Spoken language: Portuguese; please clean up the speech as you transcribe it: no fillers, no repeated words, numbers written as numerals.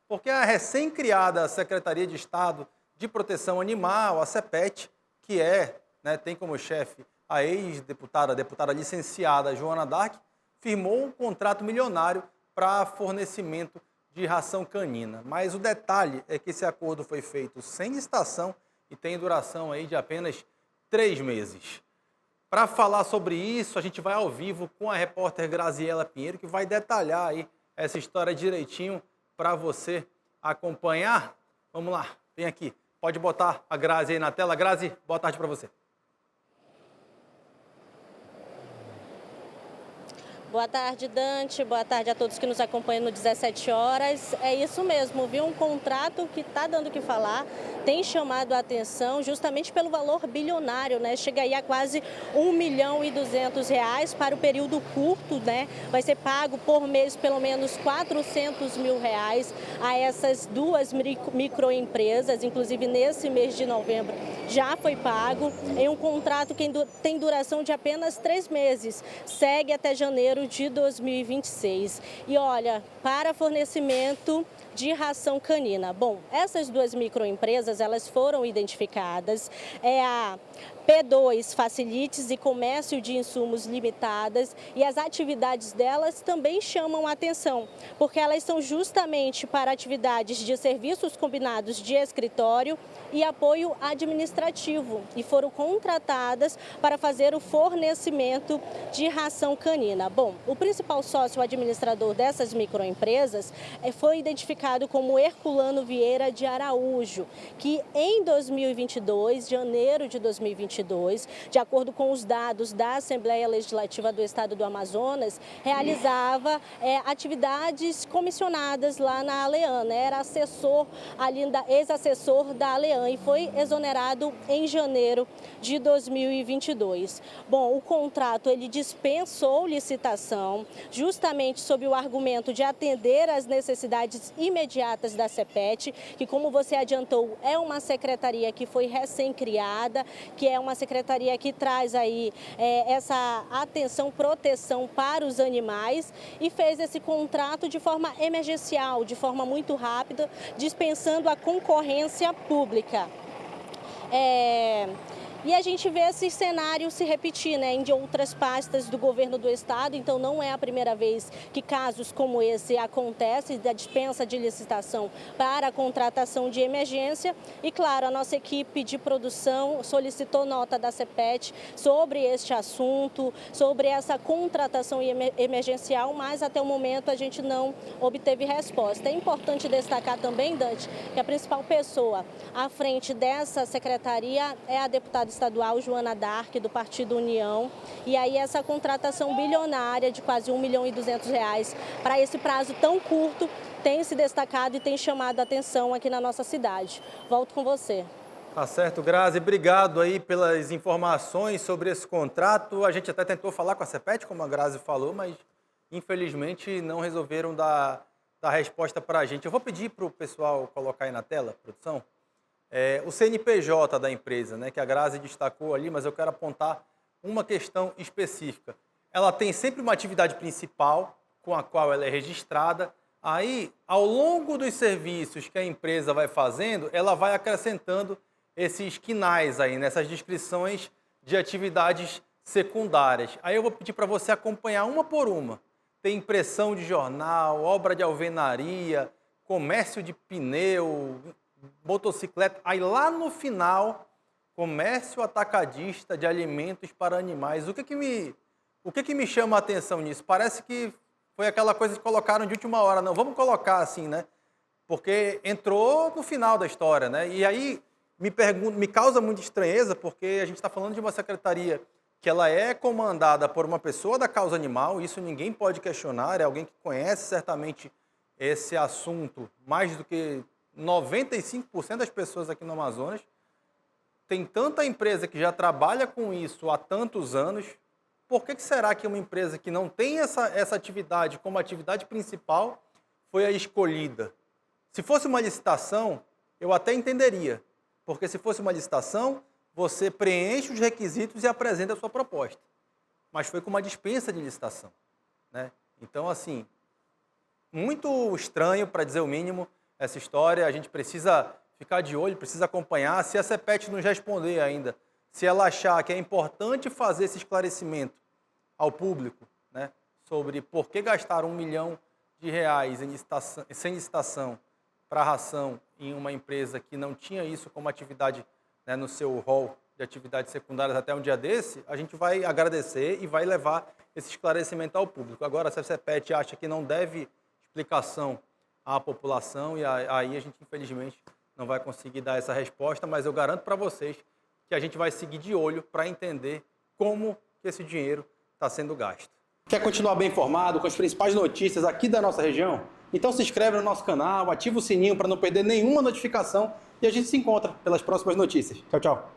porque a recém-criada Secretaria de Estado de Proteção Animal, a CEPET, que tem como chefe a ex-deputada, a deputada licenciada Joana Dark, firmou um contrato milionário para fornecimento de ração canina. Mas o detalhe é que esse acordo foi feito sem licitação e tem duração aí de apenas 3 meses. Para falar sobre isso, a gente vai ao vivo com a repórter Graziela Pinheiro, que vai detalhar aí essa história direitinho para você acompanhar. Vamos lá, vem aqui. Pode botar a Grazi aí na tela. Grazi, boa tarde para você. Boa tarde, Dante. Boa tarde a todos que nos acompanham no 17 horas. É isso mesmo, viu? Um contrato que está dando o que falar, tem chamado a atenção justamente pelo valor bilionário, né? Chega aí a quase R$ 1.200.000 para o período curto, né? Vai ser pago por mês pelo menos R$ 400 mil a essas duas microempresas, inclusive nesse mês de novembro já foi pago em um contrato que tem duração de apenas 3 meses, segue até janeiro de 2026. E olha, para fornecimento de ração canina. Bom, essas duas microempresas, elas foram identificadas, a P2 Facilities e Comércio de Insumos Limitadas, e as atividades delas também chamam a atenção, porque elas são justamente para atividades de serviços combinados de escritório e apoio administrativo, e foram contratadas para fazer o fornecimento de ração canina. Bom, o principal sócio administrador dessas microempresas foi identificado como Herculano Vieira de Araújo, que em 2022, janeiro de 2022, de acordo com os dados da Assembleia Legislativa do Estado do Amazonas, realizava atividades comissionadas lá na Alean, né? Era assessor ali, ex-assessor da Alean, e foi exonerado em janeiro de 2022. Bom, o contrato ele dispensou licitação, justamente sob o argumento de atender às necessidades imediatas da CEPET, que, como você adiantou, é uma secretaria que foi recém-criada, que é uma secretaria que traz aí essa atenção, proteção para os animais, e fez esse contrato de forma emergencial, de forma muito rápida, dispensando a concorrência pública. E a gente vê esse cenário se repetir, né, em outras pastas do governo do estado. Então não é a primeira vez que casos como esse acontecem, da dispensa de licitação para a contratação de emergência. E claro, a nossa equipe de produção solicitou nota da CEPET sobre este assunto, sobre essa contratação emergencial, mas até o momento a gente não obteve resposta. É importante destacar também, Dante, que a principal pessoa à frente dessa secretaria é a deputada estadual Joana Dark, do Partido União, e aí essa contratação bilionária de quase R$ 1.200.000 para esse prazo tão curto tem se destacado e tem chamado a atenção aqui na nossa cidade. Volto com você. Tá certo, Grazi, obrigado aí pelas informações sobre esse contrato. A gente até tentou falar com a CEPET, como a Grazi falou, mas infelizmente não resolveram dar resposta para a gente. Eu vou pedir para o pessoal colocar aí na tela, produção, o CNPJ da empresa, né, que a Grazi destacou ali, mas eu quero apontar uma questão específica. Ela tem sempre uma atividade principal com a qual ela é registrada. Aí, ao longo dos serviços que a empresa vai fazendo, ela vai acrescentando esses quinais aí, nessas descrições de atividades secundárias. Aí eu vou pedir para você acompanhar uma por uma. Tem impressão de jornal, obra de alvenaria, comércio de pneu, motocicleta, aí lá no final, comércio atacadista de alimentos para animais. O que me chama a atenção nisso? Parece que foi aquela coisa que colocaram de última hora. Não, vamos colocar assim, né? Porque entrou no final da história, né? E aí me causa muita estranheza, porque a gente está falando de uma secretaria que ela é comandada por uma pessoa da causa animal, isso ninguém pode questionar, é alguém que conhece certamente esse assunto mais do que 95% das pessoas aqui no Amazonas. Tem tanta empresa que já trabalha com isso há tantos anos. Por que será que uma empresa que não tem essa atividade como atividade principal foi a escolhida? Se fosse uma licitação, eu até entenderia, porque se fosse uma licitação, você preenche os requisitos e apresenta a sua proposta. Mas foi com uma dispensa de licitação, né? Então, assim, muito estranho, para dizer o mínimo, essa história. A gente precisa ficar de olho, precisa acompanhar. Se a CEPET nos responder ainda, se ela achar que é importante fazer esse esclarecimento ao público, né, sobre por que gastar R$1 milhão sem licitação para ração em uma empresa que não tinha isso como atividade, né, no seu rol de atividades secundárias até um dia desse, a gente vai agradecer e vai levar esse esclarecimento ao público. Agora, se a CEPET acha que não deve explicação à população, e aí a gente, infelizmente, não vai conseguir dar essa resposta, mas eu garanto para vocês que a gente vai seguir de olho para entender como que esse dinheiro está sendo gasto. Quer continuar bem informado com as principais notícias aqui da nossa região? Então se inscreve no nosso canal, ativa o sininho para não perder nenhuma notificação e a gente se encontra pelas próximas notícias. Tchau, tchau.